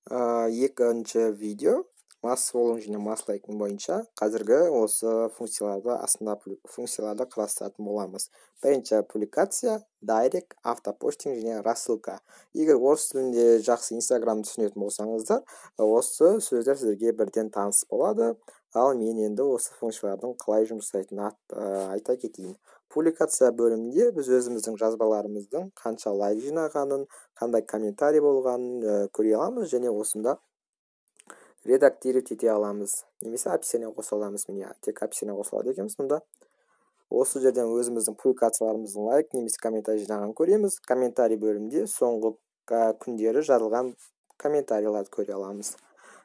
Екінші видео масс болуң және масс лайкинг бойынша қазіргі осы функцияларды қарастыратын боламыз. Бірінші публикация, дайрект, автопостинг және рассылка. Егер орыс тілінде жақсы Инстаграм түсінетін болсаңыздар, осы сөздер сіздерге бірден таныс болады. Ал мен енді осы функциялардың қалай жұмыс жасайтынын айта кетейін. Публикация бөлімінде біз өзіміздің жазбаларымыздың қанша лайк жинағанын, қандай комментарий болғанын көре аламыз, және осында редактировать ете аламыз, немесе описание қоса аламыз. Міне тек описание қосылады екенбіз. Мұнда осы жерден өзіміздің публикацияларымыздың лайк немесе комментарий жинағанын көреміз. Комментарий бөлімінде соңғы күндері жазылған комментарийларды көре аламыз.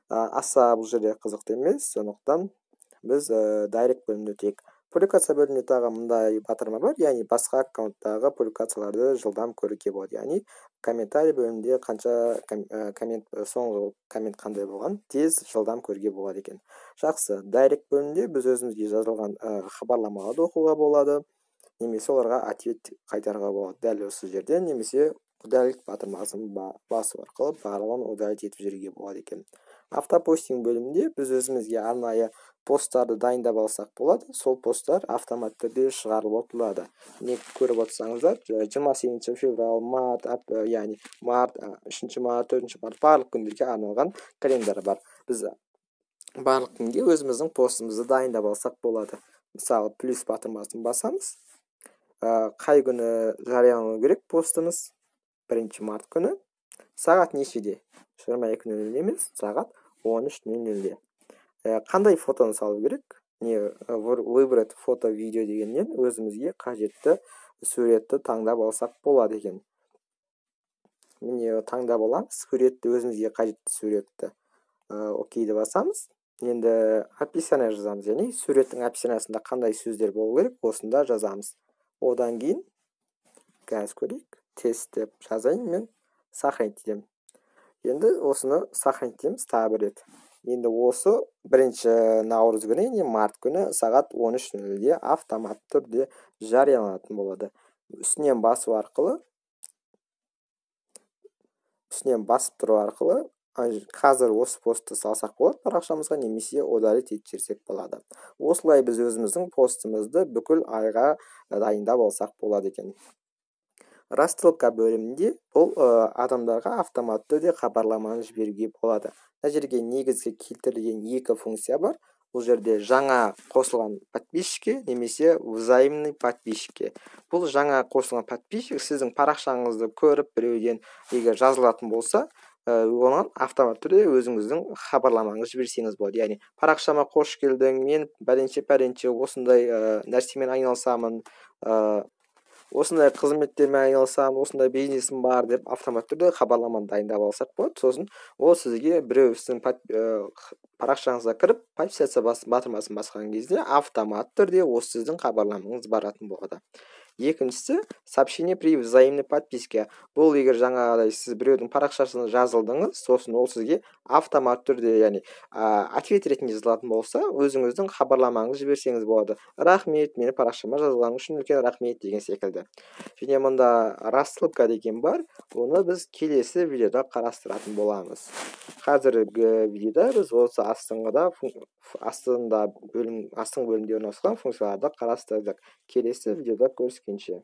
Аса бұл жерде қызықты емес, сондықтан біз дайрект бөлімінде өтейік. Публикация бөлімінде тағы мындай батырма бар, яғни басқа аккаунттағы публикацияларды жылдам көруге болады. Яғни комментарий бөлімінде қанша соңғы коммент қандай болған тез жылдам көруге болады екен. Жақсы. Дайрект бөлімінде біз өзімізге жазылған хабарламаларды оқуға болады, немесе оларға ответ қайтаруға болады. Дәл осы жерден немесе удалить батырмасын басу арқылы барлығын удалить етіп жіберуге болады екен. Автопостинг бөлімінде біз өзімізге арнайы посттарды дайындап алсақ болады. Сол посттар автоматты түрде шығарылып отырады. Не көріп отырсаңыздар, 28 февраль, март, яғни март, 3 март, 4 март барлық күндерге арналған календар бар. Біз барлық күнге өзіміздің постымызды дайындап алсақ болады. Мысалы, плюс батырмасын басамыз. Қай күні жариялану керек постымыз? 1 март күні. Сағат нешеде? 22:00 емес, сағат 13:00. Қандай фотоны салу керек? Выбрать фото, видео дегеннен өзімізге қажетті суретті таңдап алсақ болады екен. Міне таңдап аламыз, суретті өзімізге қажетті суретті. Окейді басамыз. Енді описание жазамыз, яғни суреттің описаниясында қандай сөздер болу керек, осында жазамыз. Одан кейін қазір көрейік, тест деп жазайын, мен сохранить етемін. Енді осыны сохранить етеміз тағы бір рет. Енді осы 1 наурыз күні, яғни март күні сағат 13:00 автомат түрде жарияланатын болады. Үстінен басып тұру арқылы қазір осы постты салсақ болады парақшамызға, немесе удалить етіп жіберсек болады. Осылай біз өзіміздің постымызды бүкіл айға дайындап алсақ болады екен. Рассылка бөлімінде бұл адамдарға автоматты түрде хабарламаны жіберуге болады. Мына жерге негізгі келтірілген 2 функция бар. Бұл жерде жаңа қосылған подписчикке немесе взаимный подписчикке. Бұл жаңа қосылған подписчик сіздің парақшаңызды көріп біреуден егер жазылатын болса, онан автомат түрде өзіңіздің хабарламаңызды жіберсеңіз болады. Яғни парақшама қош келдің, мен пәленше осындай нәрсемен айналысамын, осындай қызметтермен айналысамын, осындай бизнесім бар деп автомат түрде хабарламаны дайындап алсақ болады. Сосын ол сізге біреу сіздің парақшаңызға кіріп, подписаться батырмасын басқан кезде автомат түрде осы сіздің хабарламаңыз баратын болады. Екіншісі, сообщение при взаимной подписке. Бұл егер жаңағыдай сіз біреудің парақшасына жазылдыңыз, сосын ол сізге автомат түрде, яғни ответ ретінде жазылатын болса, өзіңіздің хабарламаңызды жіберсеңіз болады. Рахмет, мені парақшама жазылғаныңыз үшін үлкен рахмет деген секілді. Және мұнда рассылка деген бар, оны біз келесі видеода қарастыратын боламыз. Қазіргі видеода біз осы астың бөлімде орналасқан функцияларды қарастырдық. Келесі видеода көріскенше.